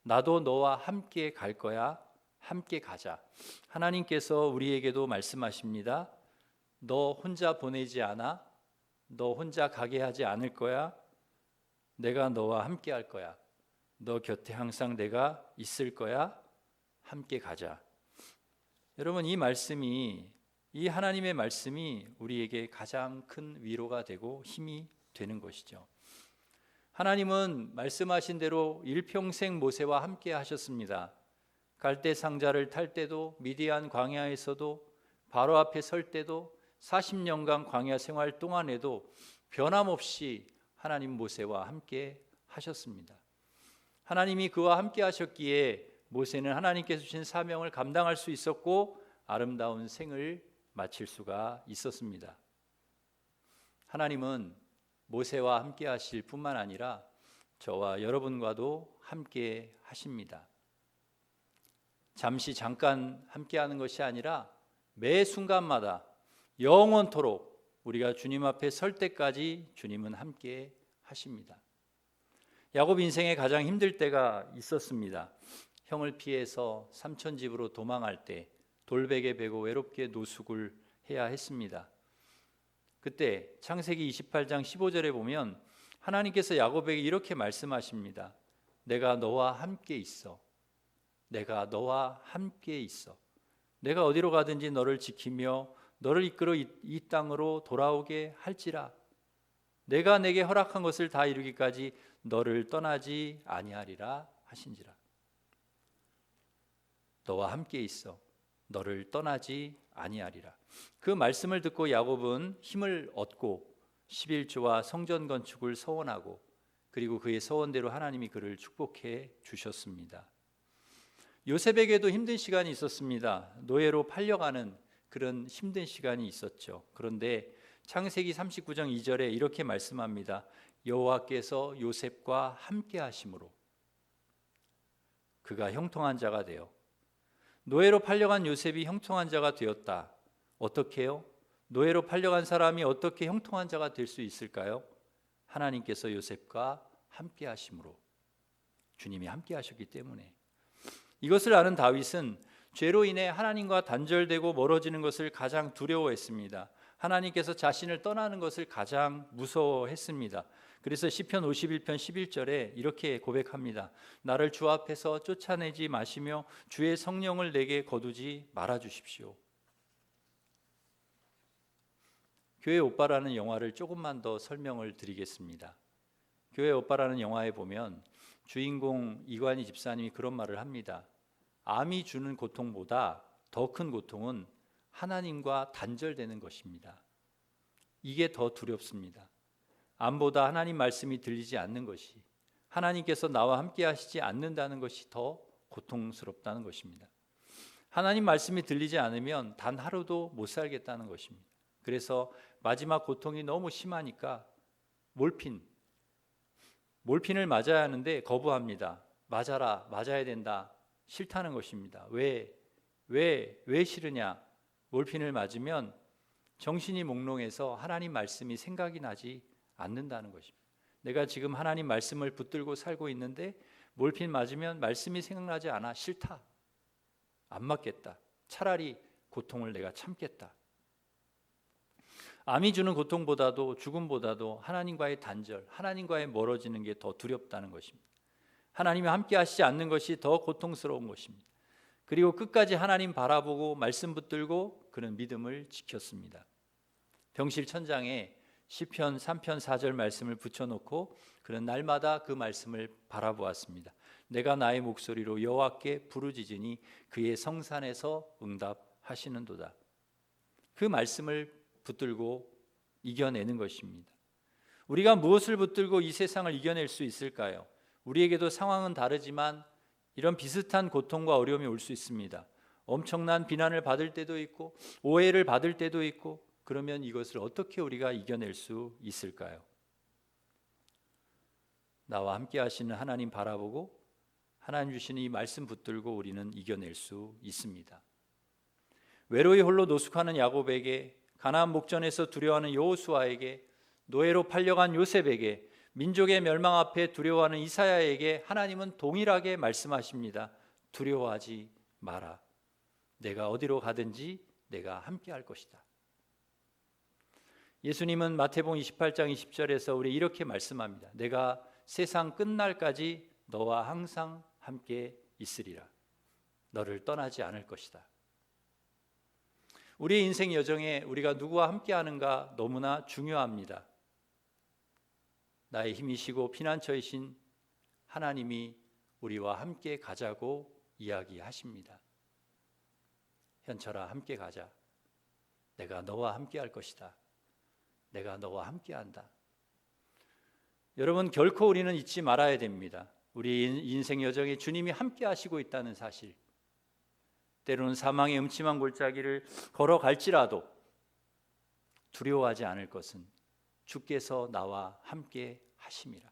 나도 너와 함께 갈 거야. 함께 가자. 하나님께서 우리에게도 말씀하십니다. 너 혼자 보내지 않아. 너 혼자 가게 하지 않을 거야. 내가 너와 함께 할 거야. 너 곁에 항상 내가 있을 거야. 함께 가자. 여러분 이 하나님의 말씀이 우리에게 가장 큰 위로가 되고 힘이 되는 것이죠. 하나님은 말씀하신 대로 일평생 모세와 함께 하셨습니다. 갈대 상자를 탈 때도 미디안 광야에서도 바로 앞에 설 때도 40년간 광야 생활 동안에도 변함없이 하나님 모세와 함께 하셨습니다. 하나님이 그와 함께 하셨기에 모세는 하나님께서 주신 사명을 감당할 수 있었고 아름다운 생을 마칠 수가 있었습니다. 하나님은 모세와 함께 하실 뿐만 아니라 저와 여러분과도 함께 하십니다. 잠깐 함께 하는 것이 아니라 매 순간마다 영원토록 우리가 주님 앞에 설 때까지 주님은 함께 하십니다. 야곱 인생에 가장 힘들 때가 있었습니다. 형을 피해서 삼촌 집으로 도망할 때 돌베개 베고 외롭게 노숙을 해야 했습니다. 그때 창세기 28장 15절에 보면 하나님께서 야곱에게 이렇게 말씀하십니다. 내가 너와 함께 있어. 내가 너와 함께 있어. 내가 어디로 가든지 너를 지키며 너를 이끌어 이 땅으로 돌아오게 할지라. 내가 내게 허락한 것을 다 이루기까지 너를 떠나지 아니하리라 하신지라. 너와 함께 있어. 너를 떠나지 아니하리라. 그 말씀을 듣고 야곱은 힘을 얻고 11조와 성전 건축을 서원하고 그리고 그의 서원대로 하나님이 그를 축복해 주셨습니다. 요셉에게도 힘든 시간이 있었습니다. 노예로 팔려가는 그런 힘든 시간이 있었죠. 그런데 창세기 39장 2절에 이렇게 말씀합니다. 여호와께서 요셉과 함께 하심으로 그가 형통한 자가 되어 노예로 팔려간 요셉이 형통한 자가 되었다. 어떻게 해요? 노예로 팔려간 사람이 어떻게 형통한 자가 될 수 있을까요? 하나님께서 요셉과 함께 하심으로, 주님이 함께 하셨기 때문에. 이것을 아는 다윗은 죄로 인해 하나님과 단절되고 멀어지는 것을 가장 두려워했습니다. 하나님께서 자신을 떠나는 것을 가장 무서워했습니다. 그래서 시편 51편 11절에 이렇게 고백합니다. 나를 주 앞에서 쫓아내지 마시며 주의 성령을 내게 거두지 말아 주십시오. 교회 오빠라는 영화를 조금만 더 설명을 드리겠습니다. 교회 오빠라는 영화에 보면 주인공 이관희 집사님이 그런 말을 합니다. 암이 주는 고통보다 더 큰 고통은 하나님과 단절되는 것입니다. 이게 더 두렵습니다. 암보다 하나님 말씀이 들리지 않는 것이, 하나님께서 나와 함께 하시지 않는다는 것이 더 고통스럽다는 것입니다. 하나님 말씀이 들리지 않으면 단 하루도 못 살겠다는 것입니다. 그래서 마지막 고통이 너무 심하니까 몰핀을 맞아야 하는데 거부합니다. 맞아야 된다. 싫다는 것입니다. 왜 싫으냐? 몰핀을 맞으면 정신이 몽롱해서 하나님 말씀이 생각이 나지 않는다는 것입니다. 내가 지금 하나님 말씀을 붙들고 살고 있는데 몰핀 맞으면 말씀이 생각나지 않아. 싫다. 안 맞겠다. 차라리 고통을 내가 참겠다. 암이 주는 고통보다도 죽음보다도 하나님과의 단절, 하나님과의 멀어지는 게 더 두렵다는 것입니다. 하나님이 함께 하시지 않는 것이 더 고통스러운 것입니다. 그리고 끝까지 하나님 바라보고 말씀 붙들고 그는 믿음을 지켰습니다. 병실 천장에 시편 3편 4절 말씀을 붙여놓고 그는 날마다 그 말씀을 바라보았습니다. 내가 나의 목소리로 여호와께 부르짖으니 그의 성산에서 응답하시는도다. 그 말씀을 붙들고 이겨내는 것입니다. 우리가 무엇을 붙들고 이 세상을 이겨낼 수 있을까요? 우리에게도 상황은 다르지만 이런 비슷한 고통과 어려움이 올 수 있습니다. 엄청난 비난을 받을 때도 있고 오해를 받을 때도 있고, 그러면 이것을 어떻게 우리가 이겨낼 수 있을까요? 나와 함께 하시는 하나님 바라보고 하나님 주시는 이 말씀 붙들고 우리는 이겨낼 수 있습니다. 외로이 홀로 노숙하는 야곱에게, 가나안 목전에서 두려워하는 여호수아에게, 노예로 팔려간 요셉에게, 민족의 멸망 앞에 두려워하는 이사야에게 하나님은 동일하게 말씀하십니다. 두려워하지 마라. 내가 어디로 가든지 내가 함께 할 것이다. 예수님은 마태복음 28장 20절에서 우리 이렇게 말씀합니다. 내가 세상 끝날까지 너와 항상 함께 있으리라. 너를 떠나지 않을 것이다. 우리의 인생 여정에 우리가 누구와 함께 하는가 너무나 중요합니다. 나의 힘이시고 피난처이신 하나님이 우리와 함께 가자고 이야기하십니다. 현철아, 함께 가자. 내가 너와 함께 할 것이다. 내가 너와 함께 한다. 여러분, 결코 우리는 잊지 말아야 됩니다. 우리 인생 여정에 주님이 함께 하시고 있다는 사실. 때로는 사망의 음침한 골짜기를 걸어갈지라도 두려워하지 않을 것은 주께서 나와 함께 하심이라.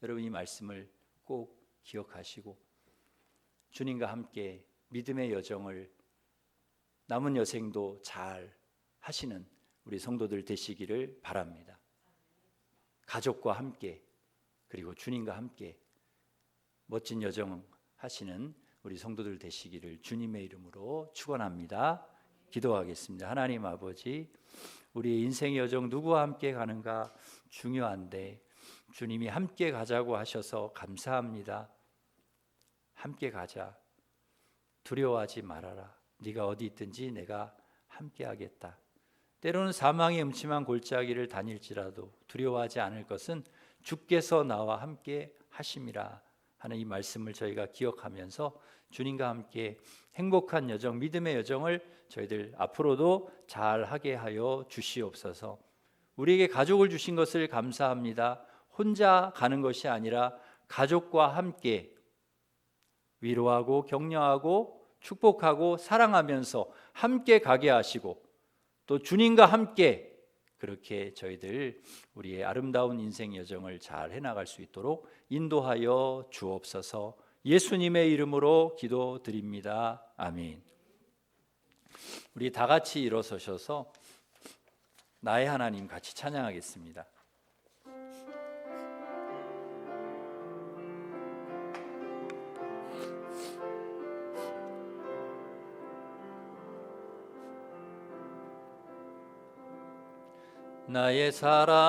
여러분, 이 말씀을 꼭 기억하시고 주님과 함께 믿음의 여정을 남은 여생도 잘 하시는 우리 성도들 되시기를 바랍니다. 가족과 함께, 그리고 주님과 함께 멋진 여정 하시는 우리 성도들 되시기를 주님의 이름으로 축원합니다. 기도하겠습니다. 하나님 아버지, 우리의 인생의 여정 누구와 함께 가는가 중요한데 주님이 함께 가자고 하셔서 감사합니다. 함께 가자. 두려워하지 말아라. 네가 어디 있든지 내가 함께 하겠다. 때로는 사망의 음침한 골짜기를 다닐지라도 두려워하지 않을 것은 주께서 나와 함께 하심이라 하는 이 말씀을 저희가 기억하면서 주님과 함께 행복한 여정, 믿음의 여정을 저희들 앞으로도 잘 하게 하여 주시옵소서. 우리에게 가족을 주신 것을 감사합니다. 혼자 가는 것이 아니라 가족과 함께 위로하고 격려하고 축복하고 사랑하면서 함께 가게 하시고 또 주님과 함께 그렇게 저희들 우리의 아름다운 인생 여정을 잘 해나갈 수 있도록 인도하여 주옵소서. 예수님의 이름으로 기도드립니다. 아멘. 우리 다 같이 일어서셔서 나의 하나님 같이 찬양하겠습니다. 나의 사랑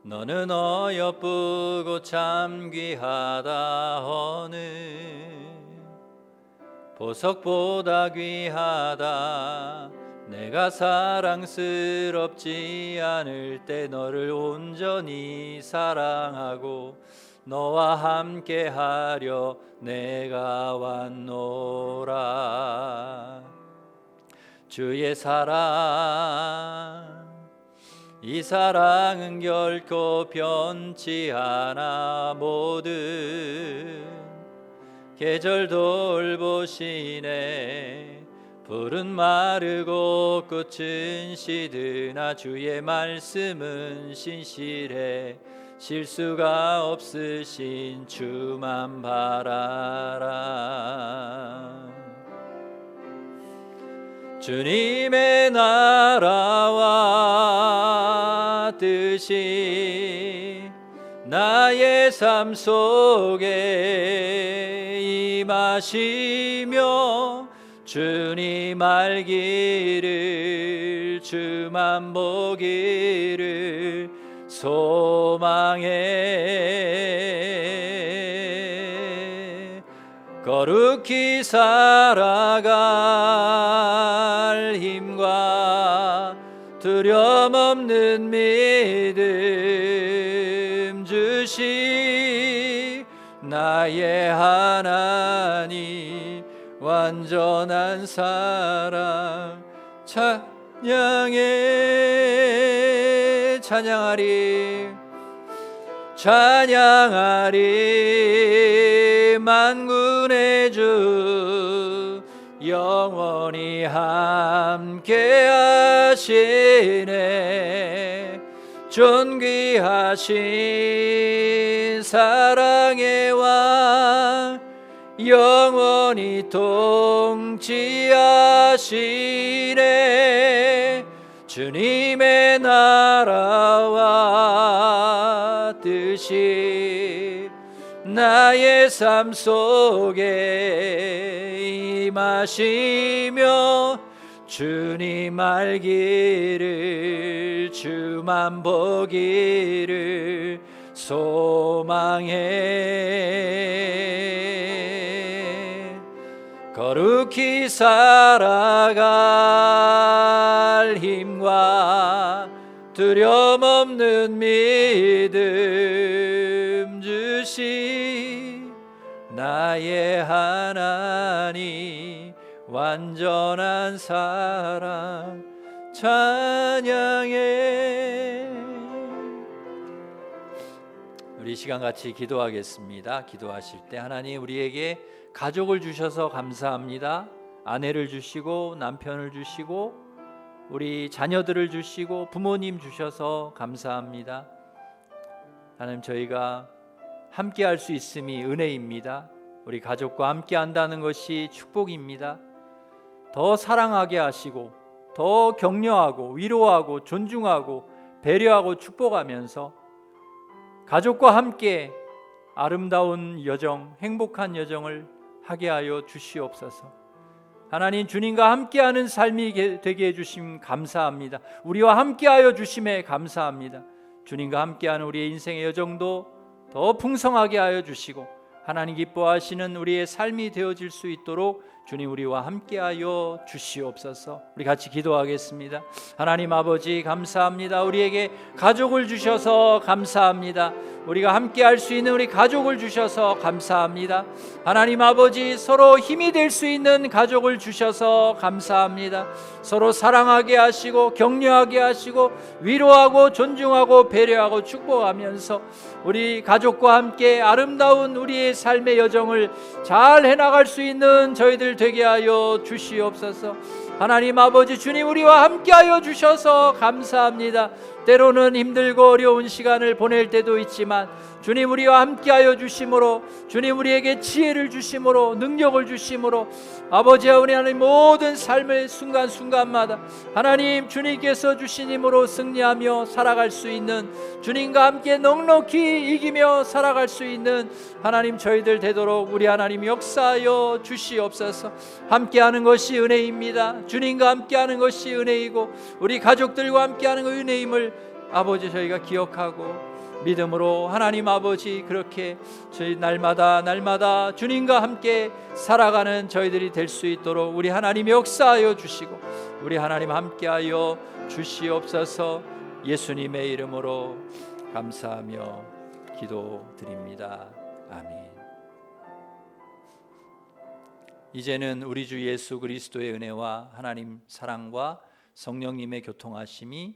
너는 어여쁘고 참 귀하다 어느 보석보다 귀하다 내가 사랑스럽지 않을 때 너를 온전히 사랑하고 너와 함께하려 내가 왔노라. 주의 사랑 이 사랑은 결코 변치 않아 모든 계절 돌보시네 푸른 마르고 꽃은 시드나 주의 말씀은 신실해 실수가 없으신 주만 바라라. 주님의 나라와 뜻이 나의 삶 속에 임하시며 주님 알기를 주만 보기를 소망해 거룩히 살아갈 힘과 두려움 없는 믿음 주시 나의 하나님 완전한 사랑 찬양하리 만군의 주 영원히 함께 하시네 존귀하신 사랑의 왕 영원히 통치하시네 주님의 나라와 뜻이 나의 삶 속에 임하시며 주님 알기를 주만 보기를 소망해 거룩히 살아갈 힘과 두려움 없는 믿음 주시 나의 하나님 완전한 사랑 찬양해. 우리 시간 같이 기도하겠습니다. 기도하실 때 하나님 우리에게 가족을 주셔서 감사합니다. 아내를 주시고 남편을 주시고 우리 자녀들을 주시고 부모님 주셔서 감사합니다. 하나님 저희가 함께 할 수 있음이 은혜입니다. 우리 가족과 함께 한다는 것이 축복입니다. 더 사랑하게 하시고 더 격려하고 위로하고 존중하고 배려하고 축복하면서 가족과 함께 아름다운 여정, 행복한 여정을 하게 하여 주시옵소서. 하나님 주님과 함께하는 삶이 되게 해주심 감사합니다. 우리와 함께하여 주심에 감사합니다. 주님과 함께하는 우리의 인생의 여정도 더 풍성하게 하여 주시고 하나님 기뻐하시는 우리의 삶이 되어질 수 있도록 주님 우리와 함께하여 주시옵소서. 우리 같이 기도하겠습니다. 하나님 아버지 감사합니다. 우리에게 가족을 주셔서 감사합니다. 우리가 함께할 수 있는 우리 가족을 주셔서 감사합니다. 하나님 아버지 서로 힘이 될 수 있는 가족을 주셔서 감사합니다. 서로 사랑하게 하시고 격려하게 하시고 위로하고 존중하고 배려하고 축복하면서 우리 가족과 함께 아름다운 우리의 삶의 여정을 잘 해나갈 수 있는 저희들 되게 하여 주시옵소서. 하나님 아버지 주님 우리와 함께하여 주셔서 감사합니다. 때로는 힘들고 어려운 시간을 보낼 때도 있지만 주님 우리와 함께하여 주심으로, 주님 우리에게 지혜를 주심으로, 능력을 주심으로 아버지와 우리 하나님 모든 삶의 순간순간마다 하나님 주님께서 주신 힘으로 승리하며 살아갈 수 있는, 주님과 함께 넉넉히 이기며 살아갈 수 있는 하나님 저희들 되도록 우리 하나님 역사하여 주시옵소서. 함께하는 것이 은혜입니다. 주님과 함께하는 것이 은혜이고 우리 가족들과 함께하는 그 은혜임을 아버지 저희가 기억하고 믿음으로 하나님 아버지 그렇게 저희 날마다 주님과 함께 살아가는 저희들이 될 수 있도록 우리 하나님 역사하여 주시고 우리 하나님 함께하여 주시옵소서. 예수님의 이름으로 감사하며 기도드립니다. 아멘. 이제는 우리 주 예수 그리스도의 은혜와 하나님 사랑과 성령님의 교통하심이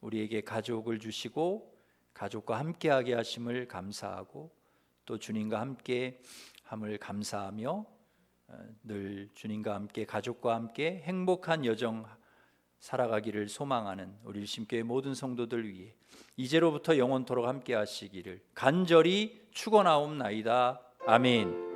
우리에게 가족을 주시고 가족과 함께하게 하심을 감사하고 또 주님과 함께 함을 감사하며 늘 주님과 함께 가족과 함께 행복한 여정 살아가기를 소망하는 우리 일심교회 모든 성도들 위해 이제로부터 영원토록 함께 하시기를 간절히 축원하옵나이다. 아멘.